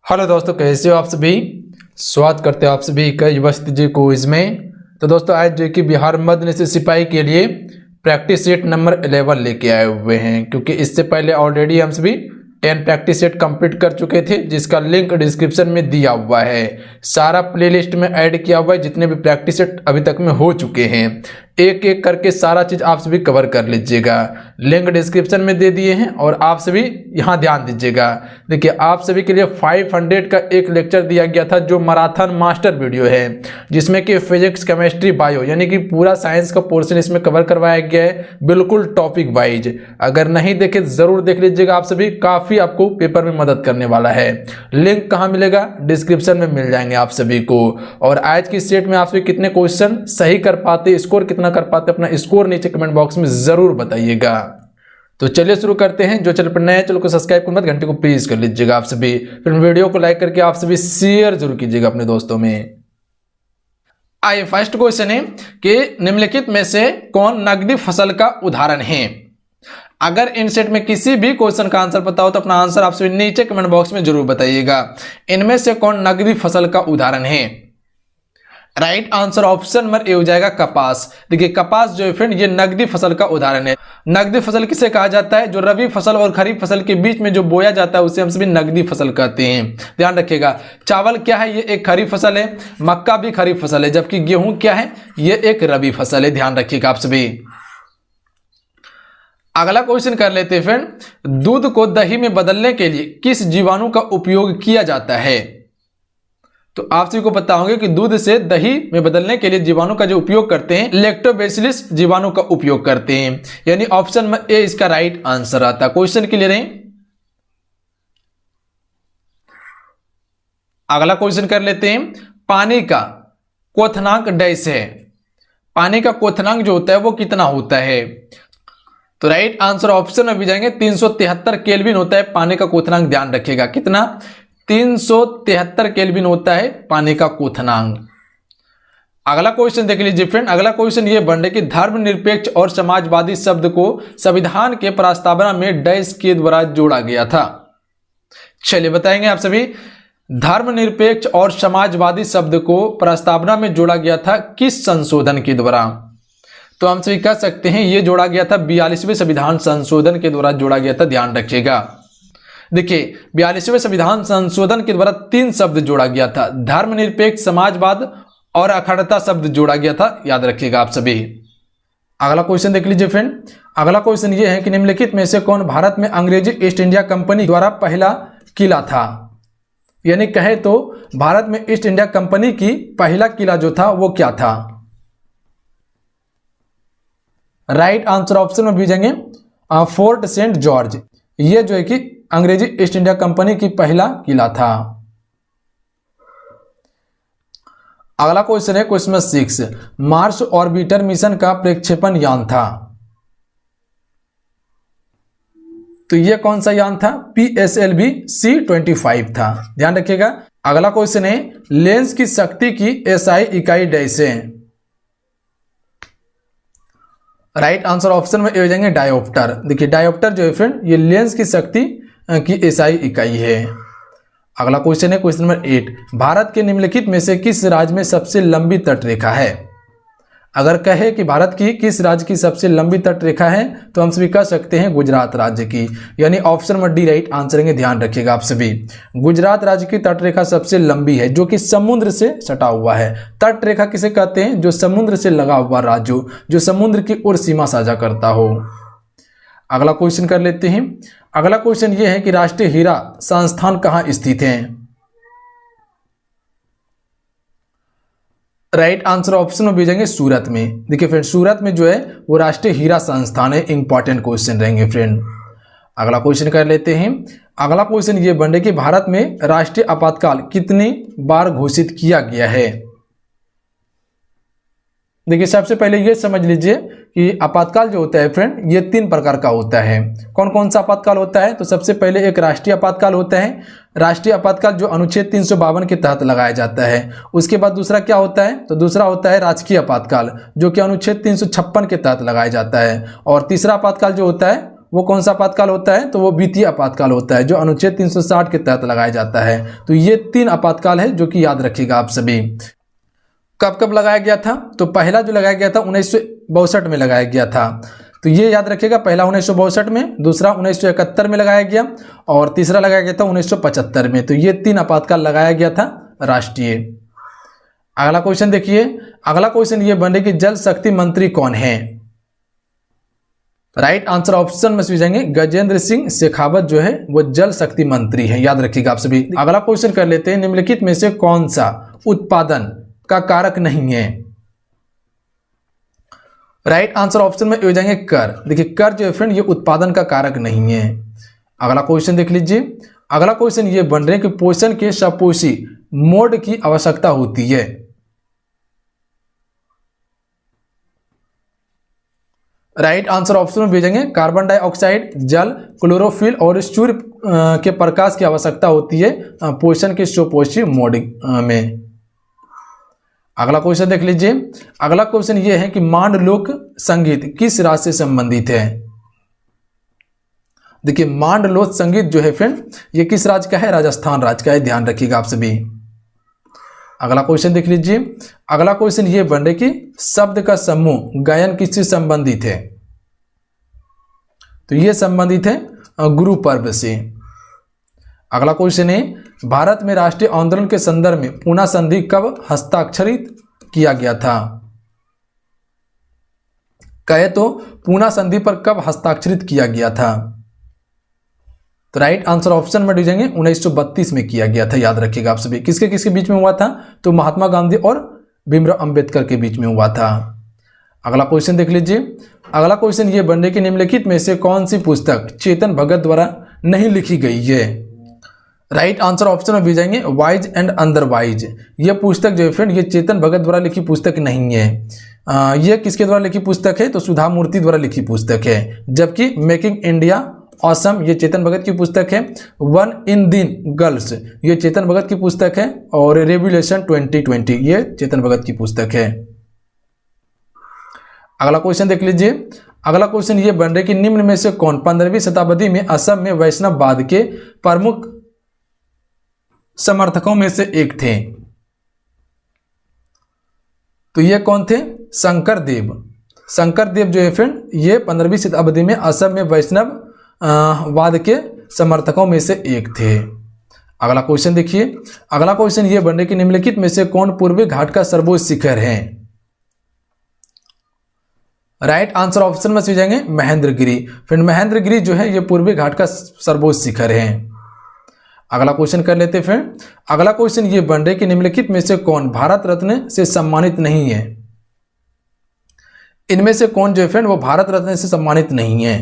Hello दोस्तों, कैसे हो आप सभी। स्वागत करते हैं आप सभी का युवस्थित जी क्विज में। तो दोस्तों आज जो कि बिहार मध्य निश्चित सिपाही के लिए प्रैक्टिस सेट नंबर 11 लेके आए हुए हैं, क्योंकि इससे पहले ऑलरेडी हम सभी 10 प्रैक्टिस सेट कंप्लीट कर चुके थे, जिसका लिंक डिस्क्रिप्शन में दिया हुआ है। सारा प्लेलिस्ट में ऐड किया हुआ है, जितने भी प्रैक्टिस सेट अभी तक में हो चुके हैं, एक एक करके सारा चीज़ आप सभी कवर कर लीजिएगा। लिंक डिस्क्रिप्शन में दे दिए हैं और आप सभी यहाँ ध्यान दीजिएगा। देखिए आप सभी के लिए 500 का एक लेक्चर दिया गया था, जो मैराथन मास्टर वीडियो है, जिसमें कि फिजिक्स, केमिस्ट्री, बायो यानी कि पूरा साइंस का पोर्शन इसमें कवर करवाया गया है, बिल्कुल टॉपिक वाइज। अगर नहीं देखे जरूर देख लीजिएगा, आप सभी काफ़ी आपको पेपर में मदद करने वाला है। लिंक कहाँ मिलेगा? डिस्क्रिप्शन में मिल जाएंगे आप सभी को। और आज की सेट में आप सभी कितने क्वेश्चन सही कर पाते, स्कोर कितना कर पाते, अपना स्कोर नीचे कमेंट बॉक्स में जरूर बताइएगा। तो चलिए शुरू करते हैं। जो चैनल पर नए चैनल को सब्सक्राइब करना, घंटे को प्रेस कर लीजिएगा आप सभी। फिर वीडियो को लाइक करके आप सभी शेयर जरूर कीजिएगा अपने दोस्तों में। आइए फर्स्ट क्वेश्चन है कि निम्नलिखित में से कौन नकदी फसल का उदाहरण है। अगर इन सेट में किसी भी क्वेश्चन का आंसर पता हो तो अपना आंसर आप सभी नीचे कमेंट बॉक्स में जरूर बताइएगा। इनमें से कौन नकदी फसल का उदाहरण है? Right answer option number A हो जाएगा कपास। देखिए कपास जो है फ्रेंड, ये नकदी फसल का उदाहरण है। नकदी फसल किसे कहा जाता है? जो रबी फसल और खरीफ फसल के बीच में जो बोया जाता है उसे हम सभी नकदी फसल कहते हैं। ध्यान रखिएगा। चावल क्या है? ये एक खरीफ फसल है। मक्का भी खरीफ फसल है, जबकि गेहूं क्या है? ये एक रबी फसल है। ध्यान रखिएगा आप सभी। अगला क्वेश्चन कर लेते हैं फ्रेंड। दूध को दही में बदलने के लिए किस जीवाणु का उपयोग किया जाता है? तो आप सभी को पता होगा कि दूध से दही में बदलने के लिए जीवाणु का जो उपयोग करते हैं, लैक्टोबैसिलस जीवाणु का उपयोग करते हैं। यानी ऑप्शन में ए इसका राइट आंसर आता है। क्वेश्चन क्लियर है? अगला क्वेश्चन कर लेते हैं। पानी का क्वथनांक डैश है। पानी का क्वथनांक जो होता है वो कितना होता है? तो राइट आंसर ऑप्शन में भी जाएंगे 373 केल्विन होता है पानी का क्वथनांक। ध्यान रखिएगा कितना? 373 केल्विन होता है पानी का क्वथनांक। अगला क्वेश्चन देख लीजिए फ्रेंड। अगला क्वेश्चन ये बन रहा है कि धर्मनिरपेक्ष और समाजवादी शब्द को संविधान के प्रस्तावना में डैश के द्वारा जोड़ा गया था। चलिए बताएंगे आप सभी। धर्मनिरपेक्ष और समाजवादी शब्द को प्रस्तावना में जोड़ा गया था किस संशोधन के द्वारा? तो हम सभी कह सकते हैं ये जोड़ा गया था 42वें संविधान संशोधन के द्वारा जोड़ा गया था। ध्यान रखिएगा। देखिए 42वें संविधान संशोधन के द्वारा 3 शब्द जोड़ा गया था। धर्मनिरपेक्ष, समाजवाद और अखंडता शब्द जोड़ा गया था। याद रखिएगा आप सभी। अगला क्वेश्चन देख लीजिए फ्रेंड। अगला क्वेश्चन ये है कि निम्नलिखित में से कौन भारत में अंग्रेजी ईस्ट इंडिया कंपनी द्वारा पहला किला था? यानी कहे तो भारत में ईस्ट इंडिया कंपनी की पहला किला जो था वो क्या था? राइट आंसर ऑप्शन में भेजेंगे फोर्ट सेंट जॉर्ज। ये जो है कि अंग्रेजी ईस्ट इंडिया कंपनी की पहला किला था। अगला क्वेश्चन है क्वेश्चन 6। मार्स ऑर्बिटर मिशन का प्रक्षेपण यान था। तो ये कौन सा यान था? PSLV C-25 था। ध्यान रखिएगा। अगला क्वेश्चन है लेंस की शक्ति की SI इकाई डैश है। राइट आंसर ऑप्शन में हो जाएंगे डायोप्टर। देखिए डायोप्टर जो है फ्रेंड, ये लेंस की शक्ति की SI इकाई है। अगला क्वेश्चन है क्वेश्चन नंबर 8। भारत के निम्नलिखित में से किस राज्य में सबसे लंबी तटरेखा है? अगर कहे कि भारत की किस राज्य की सबसे लंबी तटरेखा है तो हम सभी कह सकते हैं गुजरात राज्य की। यानी option number D right answer है। ध्यान रखिएगा आप सभी। गुजरात राज्य की तटरेखा सबसे लंबी है, जो कि समुद्र से सटा हुआ है। तटरेखा किसे कहते हैं? जो समुद्र से लगा हुआ राज्य, जो समुद्र की ओर सीमा साझा करता हो। अगला क्वेश्चन कर लेते हैं। अगला क्वेश्चन ये है कि राष्ट्रीय हीरा संस्थान कहाँ स्थित है? राइट आंसर ऑप्शन में भेजेंगे सूरत में। देखिए फ्रेंड सूरत में जो है वो राष्ट्रीय हीरा संस्थान है। इंपॉर्टेंट क्वेश्चन रहेंगे फ्रेंड। अगला क्वेश्चन कर लेते हैं। अगला क्वेश्चन ये बन रहा है कि भारत में राष्ट्रीय आपातकाल कितनी बार घोषित किया गया है? देखिए सबसे पहले ये समझ लीजिए कि आपातकाल जो होता है फ्रेंड, ये 3 प्रकार का होता है। कौन कौन सा आपातकाल होता है? तो सबसे पहले एक राष्ट्रीय आपातकाल होता है। राष्ट्रीय आपातकाल जो अनुच्छेद 352 के तहत लगाया जाता है। उसके बाद दूसरा क्या होता है? तो दूसरा होता है राजकीय आपातकाल, जो कि अनुच्छेद 356 के तहत लगाया जाता है। और तीसरा आपातकाल जो होता है वो कौन सा आपातकाल होता है, तो वो वित्तीय आपातकाल होता है जो अनुच्छेद 360 के तहत लगाया जाता है। तो ये 3 आपातकाल है जो कि याद रखिएगा आप सभी। कब कब लगाया गया था, तो पहला जो लगाया गया था 1962 में लगाया गया था, तो ये याद रखिएगा, पहला 1962 में, दूसरा 1971 में लगाया गया और तीसरा लगाया गया था 1975 में। तो ये 3 आपातकाल लगाया गया था राष्ट्रीय। अगला क्वेश्चन देखिए, अगला क्वेश्चन ये बने कि जल शक्ति मंत्री कौन है। राइट आंसर ऑप्शन में से जाएंगे गजेंद्र सिंह शेखावत जो है वो जल शक्ति मंत्री है, याद रखिएगा आप सभी। अगला क्वेश्चन कर लेते हैं, निम्नलिखित में से कौन सा उत्पादन का कारक नहीं है। राइट आंसर ऑप्शन में हो जाएंगे कर। देखिए कर जो है फ्रेंड ये उत्पादन का कारक नहीं है। अगला क्वेश्चन देख लीजिए, अगला क्वेश्चन ये बन रहे हैं कि पोषण के सपोषी मोड की आवश्यकता होती है। राइट आंसर ऑप्शन में भेजेंगे कार्बन डाइऑक्साइड, जल, क्लोरोफिल और सूर्य के प्रकाश की आवश्यकता होती है पोषण के सपोषी मोड में। अगला क्वेश्चन देख लीजिए, अगला क्वेश्चन ये है कि मांडलोक संगीत किस राज्य से संबंधित है। देखिए मांडलोक संगीत जो है फ्रेंड ये किस राज्य का है, राजस्थान राज्य का है, ध्यान रखिएगा आप सभी। अगला क्वेश्चन देख लीजिए, अगला क्वेश्चन ये बन रहे कि शब्द का समूह गायन किससे संबंधित है, तो ये संबंधित है गुरु पर्व से। अगला क्वेश्चन है भारत में राष्ट्रीय आंदोलन के संदर्भ में पूना संधि कब हस्ताक्षरित किया गया था। कहे तो पूना संधि पर कब हस्ताक्षरित किया गया था, तो राइट आंसर ऑप्शन में दीजिएंगे 1932 में किया गया था, याद रखिएगा आप सभी। किसके किसके बीच में हुआ था, तो महात्मा गांधी और भीमराव अंबेडकर के बीच में हुआ था। अगला क्वेश्चन देख लीजिए, अगला क्वेश्चन ये बनने की निम्नलिखित में से कौन सी पुस्तक चेतन भगत द्वारा नहीं लिखी गई है। राइट आंसर ऑप्शन में भी जाएंगे वाइज एंड अदरवाइज। ये पुस्तक जो है फ्रेंड ये चेतन भगत द्वारा लिखी पुस्तक नहीं है। ये किसके द्वारा लिखी पुस्तक है, तो सुधा मूर्ति द्वारा लिखी पुस्तक है। जबकि मेकिंग इंडिया ऑसम ये चेतन भगत की पुस्तक है। वन इन दिन गर्ल्स ये चेतन भगत की पुस्तक है और रेवोल्यूशन 2020 ये चेतन भगत की पुस्तक है। अगला क्वेश्चन देख लीजिए, अगला क्वेश्चन ये बन रहे कि निम्न में से कौन 15वीं शताब्दी में असम में वैष्णववाद के प्रमुख समर्थकों में से एक थे, तो ये कौन थे, शंकर देव। शंकर देव जो है फ्रेंड ये 15वीं शताब्दी में असम में वैष्णव वाद के समर्थकों में से एक थे। अगला क्वेश्चन देखिए, अगला क्वेश्चन ये बन रहे कि निम्नलिखित में से कौन पूर्वी घाट का सर्वोच्च शिखर है। राइट आंसर ऑप्शन में से जाएंगे महेंद्रगिरी। फिर महेंद्रगिरी जो है ये पूर्वी घाट का सर्वोच्च शिखर है। अगला क्वेश्चन कर लेते हैं फिर, अगला क्वेश्चन ये बन रहे कि निम्नलिखित में से कौन भारत रत्न से सम्मानित नहीं है। इनमें से कौन जो है फ्रेंड वो भारत रत्न से सम्मानित नहीं है।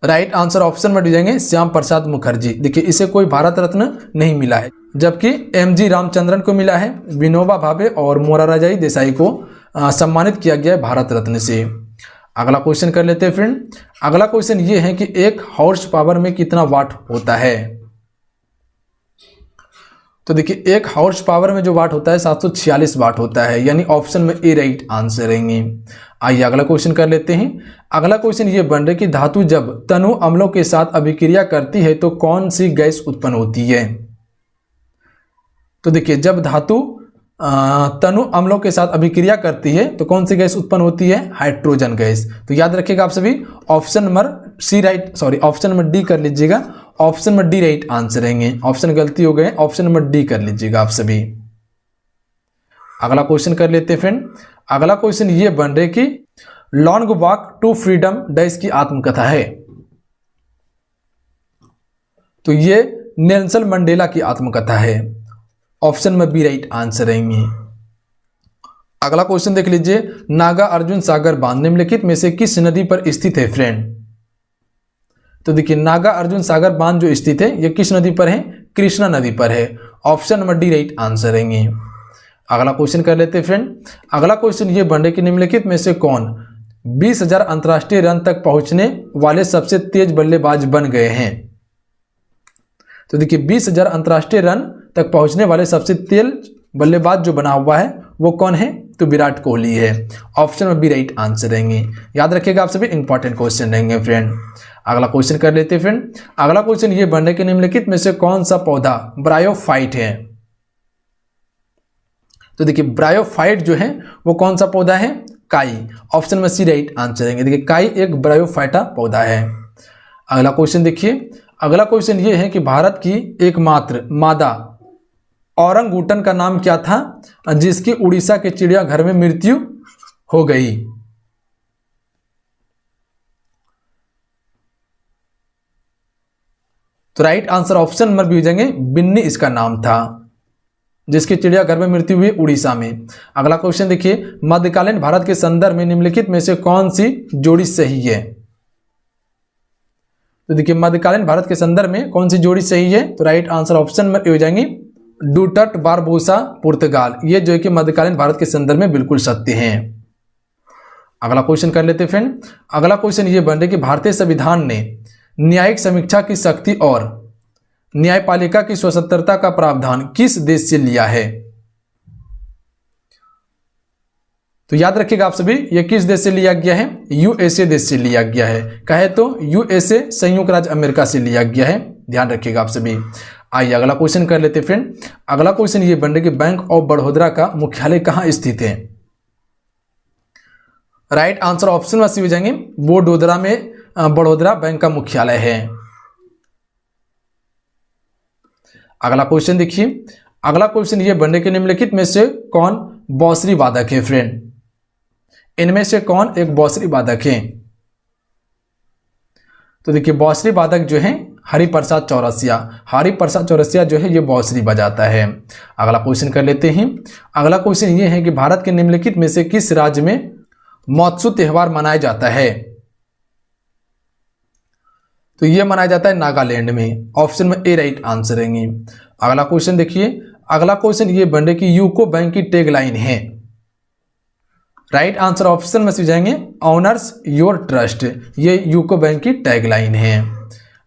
राइट आंसर ऑप्शन में जाएंगे श्याम प्रसाद मुखर्जी। देखिए इसे कोई भारत रत्न नहीं मिला है, जबकि एमजी रामचंद्रन को मिला है, विनोबा भावे और मोरारजी देसाई को सम्मानित किया गया है भारत रत्न से। अगला क्वेश्चन कर लेते हैं फ्रेंड, अगला क्वेश्चन ये है कि एक हॉर्स पावर में कितना वाट होता है। तो देखिए एक हॉर्स पावर में जो वाट होता है 746 वाट होता है, यानी ऑप्शन में ए राइट आंसर रहेंगे। आइए अगला क्वेश्चन कर लेते हैं, अगला क्वेश्चन ये बन रहा है कि धातु जब तनु अम्लों के साथ अभिक्रिया करती है तो कौन सी गैस उत्पन्न होती है। तो देखिए जब धातु तनु अम्लों के साथ अभिक्रिया करती है तो कौन सी गैस उत्पन्न होती है, हाइड्रोजन गैस। तो याद रखिएगा आप सभी option number C right option number D कर लीजिएगा, option number D right answer रहेंगे। ऑप्शन गलती हो गए, ऑप्शन नंबर डी कर लीजिएगा आप सभी। अगला क्वेश्चन कर लेते हैं फ्रेंड, अगला क्वेश्चन ये बन रहे कि long walk to freedom dash की आत्मकथा है। तो ये नेल्सन मंडेला की आत्मकथा है, ऑप्शन में बी राइट आंसर रहेंगे। अगला क्वेश्चन देख लीजिए, नागा अर्जुन सागर बांध निम्नलिखित में से किस नदी पर स्थित है फ्रेंड। तो देखिए नागा अर्जुन सागर बांध जो स्थित है ये किस नदी पर है, कृष्णा नदी पर है, option number D right answer रहेंगे। अगला क्वेश्चन कर लेते हैं फ्रेंड, अगला क्वेश्चन ये बन रहे कि निम्नलिखित में से कौन 20,000 अंतर्राष्ट्रीय रन तक पहुंचने वाले सबसे तेज बल्लेबाज बन गए हैं। तो देखिए 20,000 अंतर्राष्ट्रीय रन तक पहुंचने वाले सबसे तेज बल्लेबाज जो बना हुआ है वो कौन है, तो विराट कोहली है। ऑप्शन में बी राइट आंसर रहेंगे। याद रखिएगा, आप सभी इंपॉर्टेंट क्वेश्चन रहेंगे फ्रेंड। अगला क्वेश्चन कर लेते हैं फ्रेंड। अगला क्वेश्चन ये बनने के निम्नलिखित में से कौन सा पौधा ब्रायोफाइट है? तो देखिए ब्रायोफाइट जो है वो कौन सा पौधा है? काई। ऑप्शन में सी राइट आंसर रहेंगे। देखिए काई एक ब्रायोफाइटा पौधा है। अगला क्वेश्चन देखिए, अगला क्वेश्चन ये है कि भारत की एकमात्र मादा औरंगुटन का नाम क्या था जिसकी उड़ीसा के चिड़ियाघर में मृत्यु हो गई? तो right answer option number B हो जाएंगे, बिन्नी इसका नाम था, जिसकी चिड़ियाघर में मृत्यु हुई उड़ीसा में। अगला क्वेश्चन देखिए, मध्यकालीन भारत के संदर्भ में निम्नलिखित में से कौन सी जोड़ी सही है? तो देखिए मध्यकालीन भारत के संदर्भ में कौन सी जोड़ी सही है? तो राइट आंसर ऑप्शन में हो जाएंगे डूटट बारबोसा पुर्तगाल। ये जो है कि मध्यकालीन भारत के संदर्भ में बिल्कुल सत्य हैं। अगला क्वेश्चन कर लेते हैं फ्रेंड। अगला क्वेश्चन ये बन रहा है कि भारतीय संविधान ने न्यायिक समीक्षा की शक्ति और न्यायपालिका की स्वतंत्रता का प्रावधान किस देश से लिया है? तो याद रखिएगा आप सभी, ये किस देश से लिया गया है? यूएसए देश से लिया गया है। कहे तो यूएसए संयुक्त राज्य अमेरिका से लिया गया है। ध्यान रखिएगा आप सभी। आइए अगला क्वेश्चन कर लेते फ्रेंड। अगला क्वेश्चन ये बन रहा है कि बैंक ऑफ बड़ौदा का मुख्यालय कहां स्थित है? राइट आंसर ऑप्शन में सी हो जाएंगे, वडोदरा में बड़ौदा बैंक का मुख्यालय है। अगला क्वेश्चन देखिए, अगला क्वेश्चन ये बनने के निम्नलिखित में से कौन बांसुरी वादक है फ्रेंड? इनमें से कौन एक बांसुरी वादक है? तो देखिए बांसुरी वादक जो है हरिप्रसाद चौरसिया। हरिप्रसाद चौरसिया जो है ये बांसुरी बजाता है। अगला क्वेश्चन कर लेते हैं। अगला क्वेश्चन ये है कि भारत के निम्नलिखित में से किस राज्य में महोत्सव त्योहार मनाया जाता है? तो ये मनाया जाता है नागालैंड में। ऑप्शन में ए राइट आंसर रहेंगे। अगला क्वेश्चन देखिए, अगला क्वेश्चन ये बन रहा है कि यूको बैंक की टैगलाइन है। राइट आंसर ऑप्शन में से जाएंगे ऑनर्स योर ट्रस्ट। ये यूको बैंक की टैगलाइन है।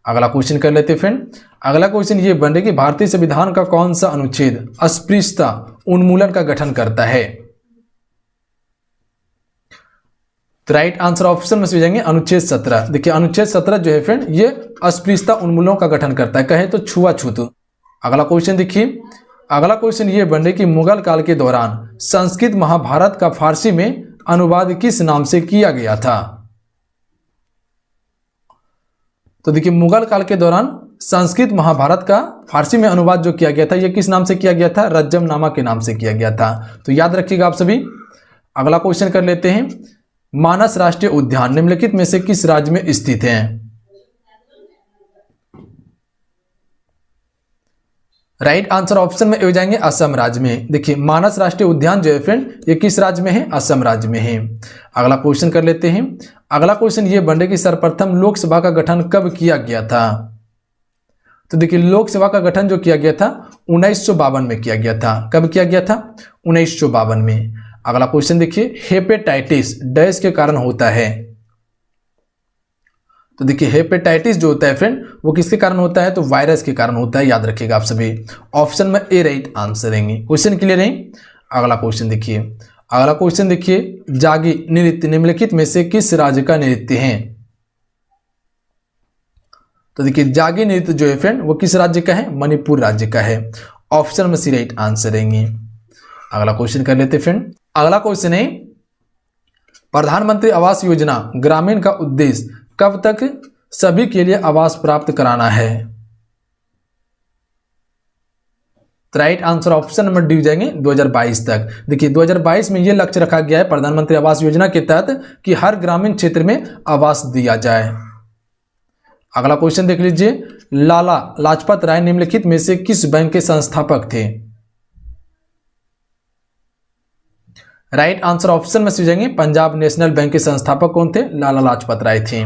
अगला क्वेश्चन कर लेते फ्रेंड। अगला क्वेश्चन ये बन रहा है कि भारतीय संविधान का कौन सा अनुच्छेद अस्पृश्यता उन्मूलन का गठन करता है? तो राइट आंसर ऑप्शन में से जाएंगे अनुच्छेद 17। देखिए अनुच्छेद 17 जो है फ्रेंड ये अस्पृश्यता उन्मूलन का गठन करता है। कहे तो छुआछूत। अगला क्वेश्चन देखिए, अगला क्वेश्चन ये बन रहा है कि मुगल काल के दौरान संस्कृत महाभारत का फारसी में अनुवाद किस नाम से किया गया था? तो देखिए मुगल काल के दौरान संस्कृत महाभारत का फारसी में अनुवाद जो किया गया था ये किस नाम से किया गया था? रज्जमनामा के नाम से किया गया था। तो याद रखिएगा आप सभी। अगला क्वेश्चन कर लेते हैं। मानस राष्ट्रीय उद्यान निम्नलिखित में से किस राज्य में स्थित है? राइट आंसर ऑप्शन में हो जाएंगे असम राज्य में। देखिए मानस राष्ट्रीय उद्यान जो है फ्रेंड ये किस राज्य में है? असम राज्य में है। अगला क्वेश्चन कर लेते हैं। अगला क्वेश्चन ये बन रहा है कि सर्वप्रथम लोकसभा का गठन कब किया गया था? तो देखिए लोकसभा का गठन जो किया गया था 1952 में किया गया था। कब किया गया था? 1952 में। अगला क्वेश्चन देखिए, हेपेटाइटिस डैश के कारण होता है? तो देखिए हेपेटाइटिस जो होता है फ्रेंड वो किसके कारण होता है? तो वायरस के कारण होता है। याद रखिएगा आप सभी। ऑप्शन में ए राइट आंसर रहेंगे। क्वेश्चन क्लियर है? अगला क्वेश्चन देखिए, अगला क्वेश्चन देखिए, जागी नृत्य निम्नलिखित में से किस राज्य का नृत्य है? तो देखिए जागी नृत्य जो है फ्रेंड वो किस राज्य का है? मणिपुर राज्य का है। ऑप्शन में सी राइट आंसर रहेंगे। अगला क्वेश्चन कर लेते फ्रेंड। अगला क्वेश्चन है प्रधानमंत्री आवास योजना ग्रामीण का उद्देश्य कब तक सभी के लिए आवास प्राप्त कराना है? तो right answer option number D जाएंगे 2022 तक। देखिए 2022 में यह लक्ष्य रखा गया है प्रधानमंत्री आवास योजना के तहत कि हर ग्रामीण क्षेत्र में आवास दिया जाए। अगला क्वेश्चन देख लीजिए, लाला लाजपत राय निम्नलिखित में से किस बैंक के संस्थापक थे? राइट आंसर ऑप्शन में से जाएंगे पंजाब नेशनल बैंक के संस्थापक कौन थे? लाला लाजपत राय थे।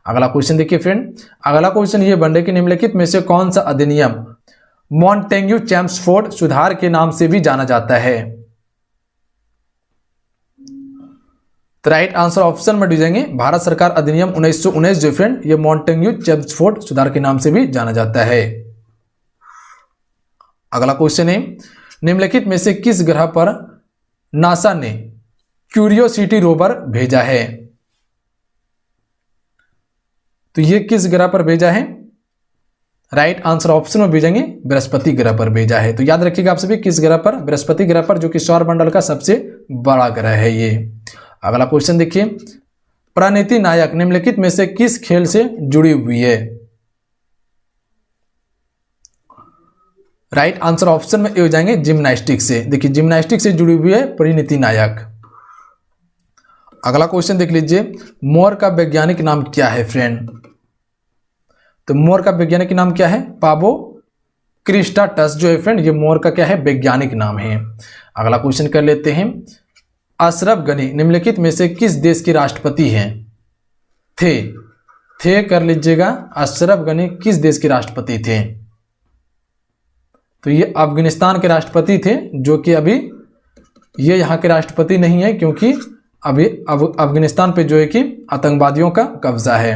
अगला क्वेश्चन देखिए फ्रेंड। अगला क्वेश्चन ये बन रहा है कि निम्नलिखित में से कौन सा अधिनियम मॉन्टेग्यू चैम्सफोर्ड सुधार के नाम से भी जाना जाता है? तो राइट आंसर ऑप्शन में डी जाएंगे भारत सरकार अधिनियम 1919 जो फ्रेंड ये मॉन्टेग्यू चैम्सफोर्ड सुधार के नाम से भी जाना जाता है। अगला क्वेश्चन है निम्नलिखित में से किस ग्रह पर नासा ने क्यूरियोसिटी रोवर भेजा है? तो ये किस ग्रह पर भेजा है? राइट आंसर ऑप्शन में भेजेंगे बृहस्पति ग्रह पर भेजा है। तो याद रखिएगा आप सभी, किस ग्रह पर? बृहस्पति ग्रह पर, जो कि सौरमंडल का सबसे बड़ा ग्रह है ये। अगला क्वेश्चन देखिए, प्रणीति नायक निम्नलिखित में से किस खेल से जुड़ी हुई है? राइट आंसर ऑप्शन में हो जाएंगे जिम्नास्टिक्स से। देखिए जिम्नास्टिक्स से जुड़ी हुई है प्रणीति नायक। अगला क्वेश्चन देख लीजिए, मोर का वैज्ञानिक नाम क्या है फ्रेंड? तो मोर का वैज्ञानिक नाम क्या है? पाबो क्रिस्टाटस जो है फ्रेंड, ये मोर का क्या है? वैज्ञानिक नाम है। अगला क्वेश्चन कर लेते हैं, अशरफ गनी निम्नलिखित में से किस देश के राष्ट्रपति हैं? थे कर लीजिएगा, अशरफ गनी किस देश के राष्ट्रपति थे? तो ये अफगानिस्तान के राष्ट्रपति थे, जो कि अभी ये यहाँ के राष्ट्रपति नहीं है, क्योंकि अभी अफगानिस्तान पे जो है कि आतंकवादियों का कब्जा है।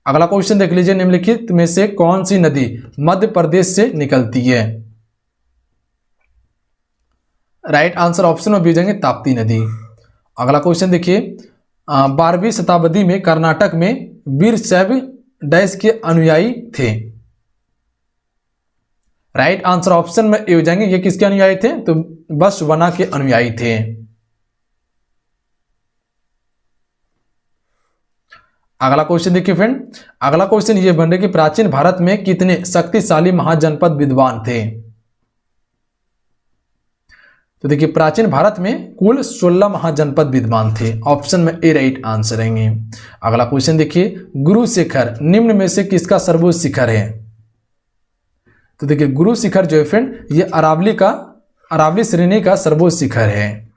अगला क्वेश्चन देख लीजिए, निम्नलिखित में से कौन सी नदी मध्य प्रदेश से निकलती है? राइट आंसर ऑप्शन में भेजेंगे ताप्ती नदी। अगला क्वेश्चन देखिए, 12वीं शताब्दी में कर्नाटक में वीरशैव डैश के अनुयायी थे? राइट आंसर ऑप्शन में हो जाएंगे, ये किसके अनुयायी थे? तो बसवना के अनुयायी थे। अगला क्वेश्चन देखिए फ्रेंड, अगला क्वेश्चन ये बन रहा है कि प्राचीन भारत में कितने शक्तिशाली महाजनपद विद्वान थे? तो देखिए प्राचीन भारत में कुल 16 महाजनपद विद्वान थे। ऑप्शन में ए राइट आंसर रहेंगे। अगला क्वेश्चन देखिए, गुरु शिखर निम्न में से किसका सर्वोच्च शिखर है? तो देखिए गुरु शिखर जो है फ्रेंड, ये अरावली श्रेणी का सर्वोच्च शिखर है।